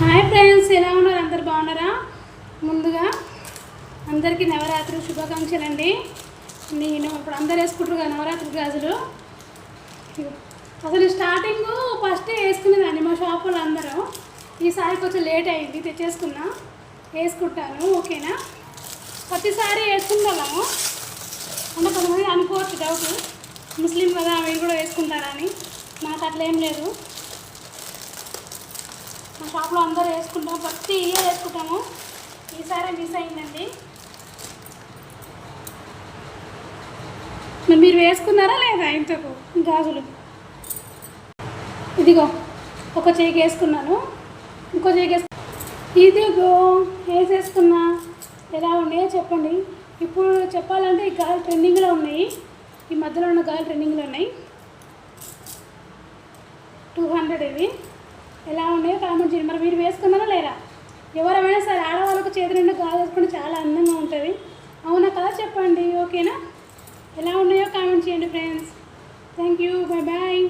Hi friends, ఎలా ఉన్నారు? అందరు బాగున్నారా? ముందుగా అందరికీ నవరాత్రి శుభాకాంక్షలు అండి. నేను ఇప్పుడు అందరు వేసుకుంటారు కదా నవరాత్రి గాజులు. అసలు స్టార్టింగ్ ఫస్ట్ వేసుకునేదాన్ని మా షాప్ వాళ్ళు అందరూ. ఈసారి కొంచెం లేట్ అయింది, తెచ్చేసుకున్నా, వేసుకుంటాను. ఓకేనా? ప్రతిసారి వేసుకుంటాము అంటే కొంతమంది అనుకోవచ్చు డౌట్, ముస్లిం కదా మీరు కూడా వేసుకుంటారని. నాకు అట్లా ఏం లేదు. మా షాప్లో అందరూ వేసుకుంటాం, ప్రతి ఇయర్ వేసుకుంటాము. ఈసారి మిస్ అయిందండి. మీరు వేసుకున్నారా లేదా ఇంతకు గాజులు? ఇదిగో ఒక చేయికి వేసుకున్నాను, ఇంకో చేయికి ఇదిగో వేసేసుకున్నా. ఎలా ఉన్నాయో చెప్పండి. ఇప్పుడు చెప్పాలంటే ఈ గాజులు ట్రెండింగ్లో ఉన్నాయి. ఈ మధ్యలో ఉన్న గాజులు ట్రెండింగ్లో ఉన్నాయి. 200 ఇవి. ఎలా ఉన్నాయో కామెంట్ చేయండి. మరి మీరు వేసుకున్నారా లేరా? ఎవరైనా సరే ఆడవాళ్ళకు చేతి నిండా గాజు వేసుకుంటే చాలా అందంగా ఉంటుంది. అవునా కదా? చెప్పండి. ఓకేనా? ఎలా ఉన్నాయో కామెంట్ చేయండి friends. Thank you. Bye bye.